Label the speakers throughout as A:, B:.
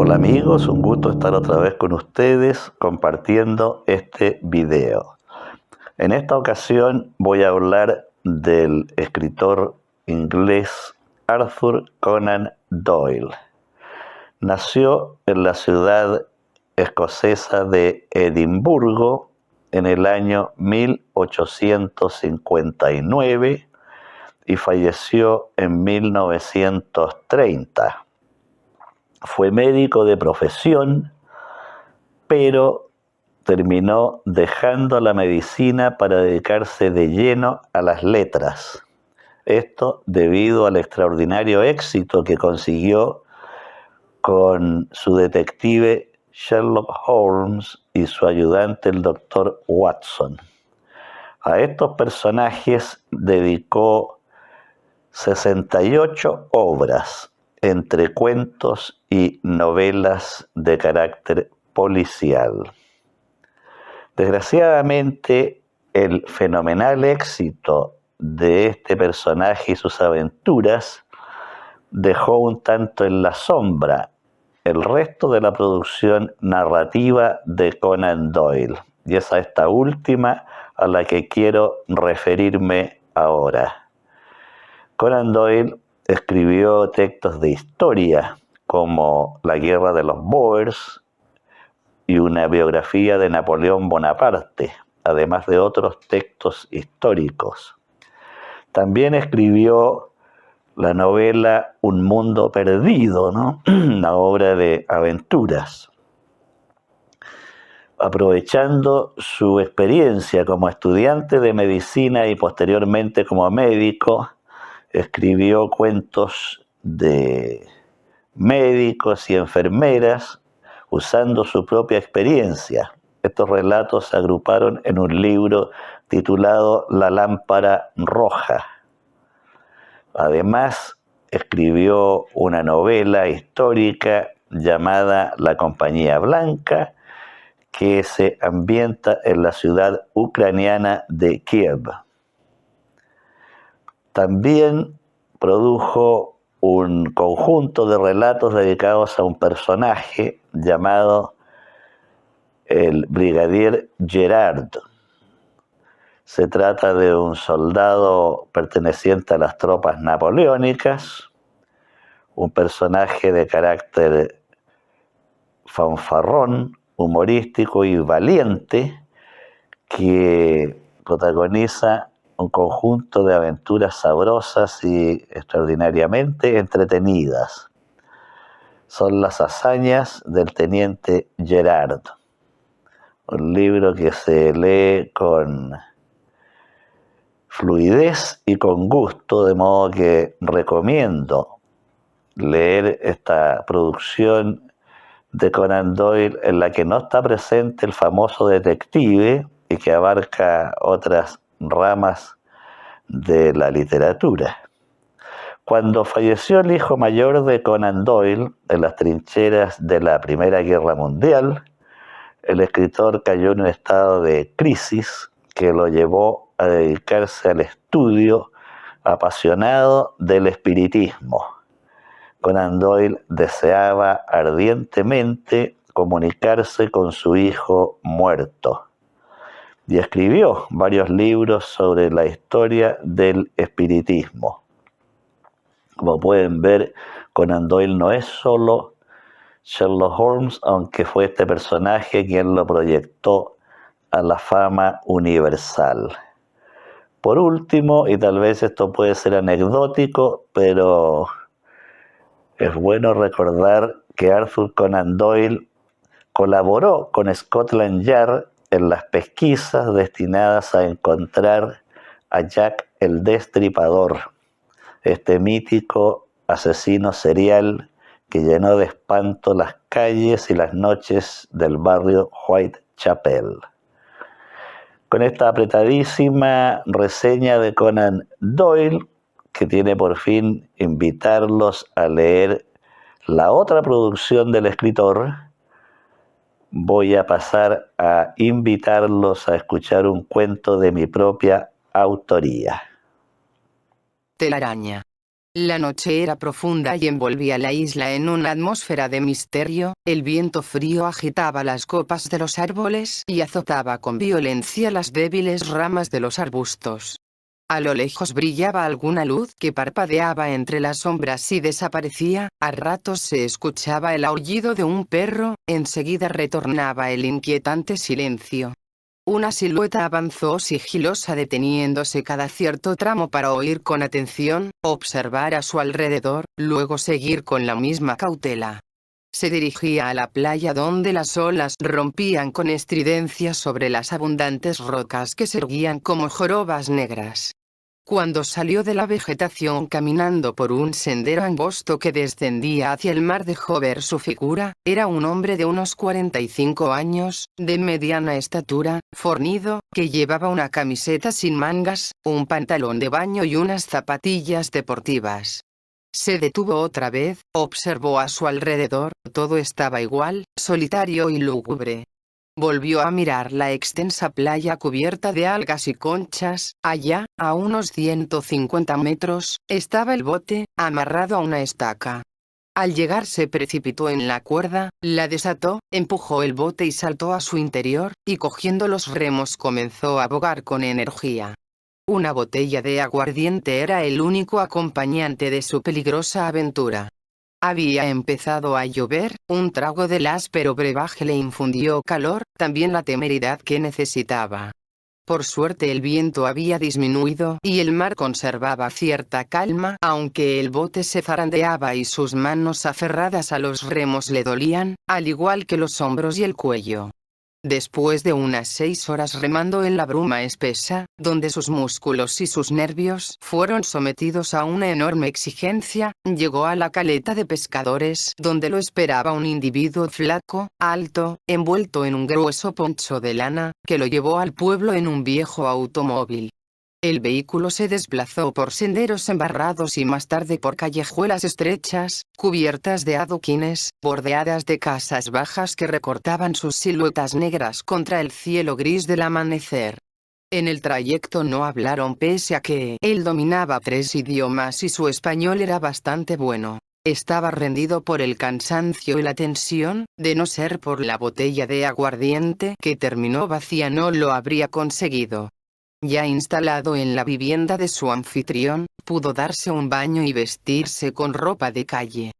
A: Hola amigos, un gusto estar otra vez con ustedes compartiendo este video. En esta ocasión voy a hablar del escritor inglés Arthur Conan Doyle. Nació en la ciudad escocesa de Edimburgo en el año 1859 y falleció en 1930. Fue médico de profesión, pero terminó dejando la medicina para dedicarse de lleno a las letras. Esto debido al extraordinario éxito que consiguió con su detective Sherlock Holmes y su ayudante el Dr. Watson. A estos personajes dedicó 68 obras, entre cuentos y novelas de carácter policial. Desgraciadamente, el fenomenal éxito de este personaje y sus aventuras dejó un tanto en la sombra el resto de la producción narrativa de Conan Doyle, y es a esta última a la que quiero referirme ahora. Conan Doyle escribió textos de historia como La Guerra de los Boers y una biografía de Napoleón Bonaparte, además de otros textos históricos. También escribió la novela Un Mundo Perdido, ¿no? Una obra de aventuras. Aprovechando su experiencia como estudiante de medicina y posteriormente como médico, escribió cuentos de médicos y enfermeras usando su propia experiencia. Estos relatos se agruparon en un libro titulado La Lámpara Roja. Además, escribió una novela histórica llamada La Compañía Blanca, que se ambienta en la ciudad ucraniana de Kiev. También produjo un conjunto de relatos dedicados a un personaje llamado el Brigadier Gerard. Se trata de un soldado perteneciente a las tropas napoleónicas, un personaje de carácter fanfarrón, humorístico y valiente, que protagoniza un conjunto de aventuras sabrosas y extraordinariamente entretenidas. Son las hazañas del teniente Gerard, un libro que se lee con fluidez y con gusto, de modo que recomiendo leer esta producción de Conan Doyle en la que no está presente el famoso detective y que abarca otras ramas de la literatura. Cuando falleció el hijo mayor de Conan Doyle en las trincheras de la Primera Guerra Mundial, el escritor cayó en un estado de crisis que lo llevó a dedicarse al estudio apasionado del espiritismo. Conan Doyle deseaba ardientemente comunicarse con su hijo muerto y escribió varios libros sobre la historia del espiritismo. Como pueden ver, Conan Doyle no es solo Sherlock Holmes, aunque fue este personaje quien lo proyectó a la fama universal. Por último, y tal vez esto puede ser anecdótico, pero es bueno recordar que Arthur Conan Doyle colaboró con Scotland Yard en las pesquisas destinadas a encontrar a Jack el Destripador, este mítico asesino serial que llenó de espanto las calles y las noches del barrio Whitechapel. Con esta apretadísima reseña de Conan Doyle, que tiene por fin invitarlos a leer la otra producción del escritor, voy a pasar a invitarlos a escuchar un cuento de mi propia autoría.
B: Telaraña. La noche era profunda y envolvía la isla en una atmósfera de misterio, el viento frío agitaba las copas de los árboles y azotaba con violencia las débiles ramas de los arbustos. A lo lejos brillaba alguna luz que parpadeaba entre las sombras y desaparecía, a ratos se escuchaba el aullido de un perro, enseguida retornaba el inquietante silencio. Una silueta avanzó sigilosa deteniéndose cada cierto tramo para oír con atención, observar a su alrededor, luego seguir con la misma cautela. Se dirigía a la playa donde las olas rompían con estridencia sobre las abundantes rocas que se erguían como jorobas negras. Cuando salió de la vegetación caminando por un sendero angosto que descendía hacia el mar dejó ver su figura, era un hombre de unos 45 años, de mediana estatura, fornido, que llevaba una camiseta sin mangas, un pantalón de baño y unas zapatillas deportivas. Se detuvo otra vez, observó a su alrededor, todo estaba igual, solitario y lúgubre. Volvió a mirar la extensa playa cubierta de algas y conchas, allá, a unos 150 metros, estaba el bote, amarrado a una estaca. Al llegar se precipitó en la cuerda, la desató, empujó el bote y saltó a su interior, y cogiendo los remos comenzó a bogar con energía. Una botella de aguardiente era el único acompañante de su peligrosa aventura. Había empezado a llover, un trago del áspero brebaje le infundió calor, también la temeridad que necesitaba. Por suerte el viento había disminuido y el mar conservaba cierta calma, aunque el bote se zarandeaba y sus manos aferradas a los remos le dolían, al igual que los hombros y el cuello. Después de unas 6 horas remando en la bruma espesa, donde sus músculos y sus nervios fueron sometidos a una enorme exigencia, llegó a la caleta de pescadores, donde lo esperaba un individuo flaco, alto, envuelto en un grueso poncho de lana, que lo llevó al pueblo en un viejo automóvil. El vehículo se desplazó por senderos embarrados y más tarde por callejuelas estrechas, cubiertas de adoquines, bordeadas de casas bajas que recortaban sus siluetas negras contra el cielo gris del amanecer. En el trayecto no hablaron pese a que él dominaba 3 idiomas y su español era bastante bueno. Estaba rendido por el cansancio y la tensión, de no ser por la botella de aguardiente que terminó vacía no lo habría conseguido. Ya instalado en la vivienda de su anfitrión, pudo darse un baño y vestirse con ropa de calle.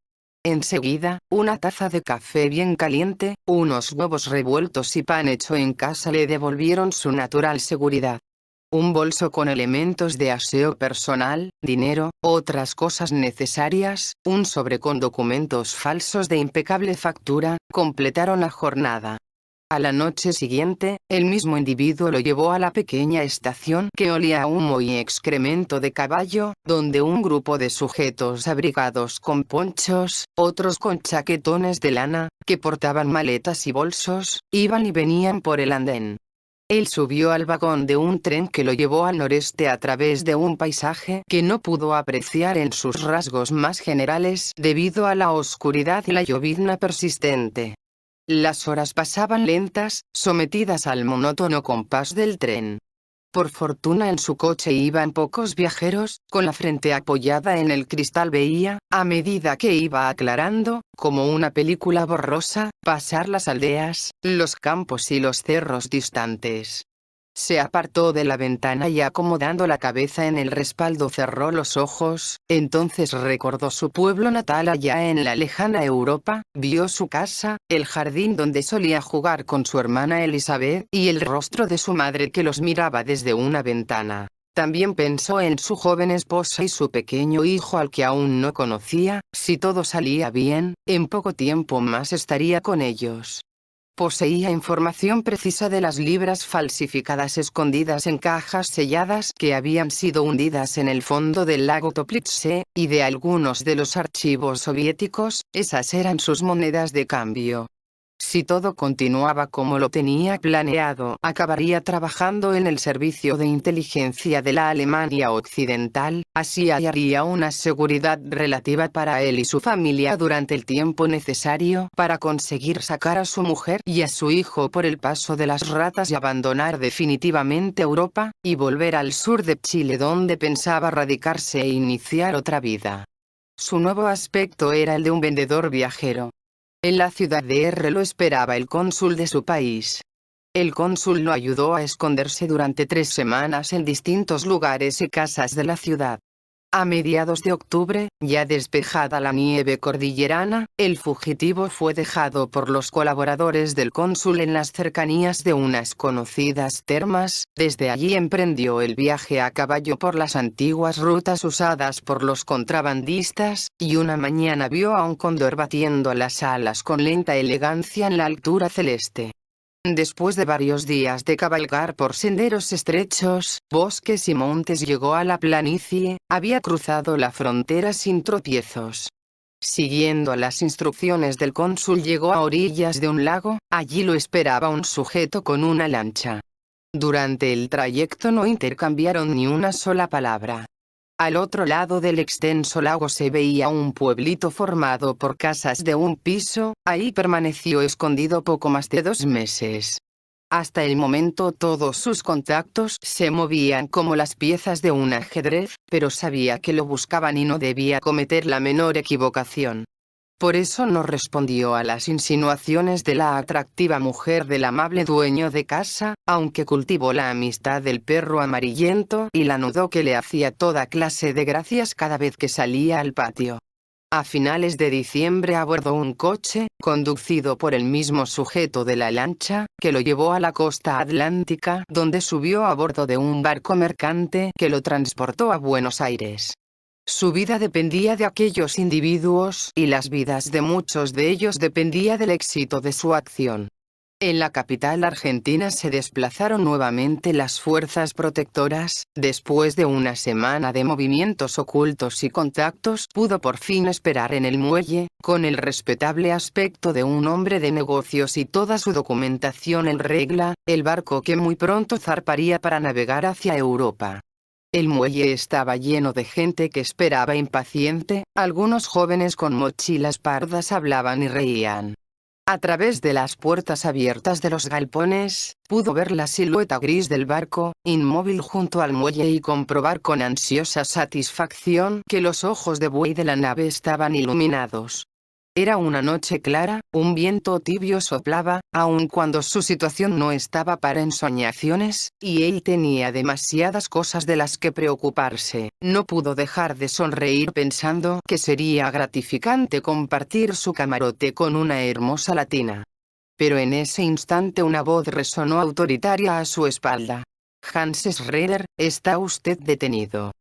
B: Enseguida, una taza de café bien caliente, unos huevos revueltos y pan hecho en casa le devolvieron su natural seguridad. Un bolso con elementos de aseo personal, dinero, otras cosas necesarias, un sobre con documentos falsos de impecable factura, completaron la jornada. A la noche siguiente, el mismo individuo lo llevó a la pequeña estación que olía a humo y excremento de caballo, donde un grupo de sujetos abrigados con ponchos, otros con chaquetones de lana, que portaban maletas y bolsos, iban y venían por el andén. Él subió al vagón de un tren que lo llevó al noreste a través de un paisaje que no pudo apreciar en sus rasgos más generales debido a la oscuridad y la llovizna persistente. Las horas pasaban lentas, sometidas al monótono compás del tren. Por fortuna en su coche iban pocos viajeros, con la frente apoyada en el cristal veía, a medida que iba aclarando, como una película borrosa, pasar las aldeas, los campos y los cerros distantes. Se apartó de la ventana y acomodando la cabeza en el respaldo cerró los ojos, entonces recordó su pueblo natal allá en la lejana Europa, vio su casa, el jardín donde solía jugar con su hermana Elizabeth y el rostro de su madre que los miraba desde una ventana. También pensó en su joven esposa y su pequeño hijo al que aún no conocía, si todo salía bien, en poco tiempo más estaría con ellos. Poseía información precisa de las libras falsificadas escondidas en cajas selladas que habían sido hundidas en el fondo del lago Toplice, y de algunos de los archivos soviéticos, esas eran sus monedas de cambio. Si todo continuaba como lo tenía planeado, acabaría trabajando en el servicio de inteligencia de la Alemania Occidental, así hallaría una seguridad relativa para él y su familia durante el tiempo necesario para conseguir sacar a su mujer y a su hijo por el paso de las ratas y abandonar definitivamente Europa, y volver al sur de Chile donde pensaba radicarse e iniciar otra vida. Su nuevo aspecto era el de un vendedor viajero. En la ciudad de R lo esperaba el cónsul de su país. El cónsul lo ayudó a esconderse durante 3 semanas en distintos lugares y casas de la ciudad. A mediados de octubre, ya despejada la nieve cordillerana, el fugitivo fue dejado por los colaboradores del cónsul en las cercanías de unas conocidas termas. Desde allí emprendió el viaje a caballo por las antiguas rutas usadas por los contrabandistas, y una mañana vio a un cóndor batiendo las alas con lenta elegancia en la altura celeste. Después de varios días de cabalgar por senderos estrechos, bosques y montes llegó a la planicie. Había cruzado la frontera sin tropiezos. Siguiendo las instrucciones del cónsul llegó a orillas de un lago. Allí lo esperaba un sujeto con una lancha. Durante el trayecto no intercambiaron ni una sola palabra. Al otro lado del extenso lago se veía un pueblito formado por casas de un piso. Ahí permaneció escondido poco más de 2 meses. Hasta el momento todos sus contactos se movían como las piezas de un ajedrez, pero sabía que lo buscaban y no debía cometer la menor equivocación. Por eso no respondió a las insinuaciones de la atractiva mujer del amable dueño de casa, aunque cultivó la amistad del perro amarillento y la nudó que le hacía toda clase de gracias cada vez que salía al patio. A finales de diciembre abordó un coche, conducido por el mismo sujeto de la lancha, que lo llevó a la costa atlántica, donde subió a bordo de un barco mercante que lo transportó a Buenos Aires. Su vida dependía de aquellos individuos, y las vidas de muchos de ellos dependía del éxito de su acción. En la capital argentina se desplazaron nuevamente las fuerzas protectoras. Después de una semana de movimientos ocultos y contactos, pudo por fin esperar en el muelle, con el respetable aspecto de un hombre de negocios y toda su documentación en regla, el barco que muy pronto zarparía para navegar hacia Europa. El muelle estaba lleno de gente que esperaba impaciente. Algunos jóvenes con mochilas pardas hablaban y reían. A través de las puertas abiertas de los galpones, pudo ver la silueta gris del barco, inmóvil junto al muelle, y comprobar con ansiosa satisfacción que los ojos de buey de la nave estaban iluminados. Era una noche clara, un viento tibio soplaba, aun cuando su situación no estaba para ensoñaciones, y él tenía demasiadas cosas de las que preocuparse. No pudo dejar de sonreír pensando que sería gratificante compartir su camarote con una hermosa latina. Pero en ese instante una voz resonó autoritaria a su espalda. Hans Schroeder, está usted detenido.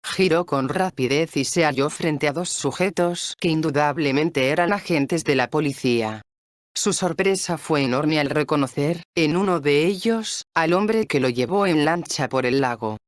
B: Giró con rapidez y se halló frente a 2 sujetos que indudablemente eran agentes de la policía. Su sorpresa fue enorme al reconocer, en uno de ellos, al hombre que lo llevó en lancha por el lago.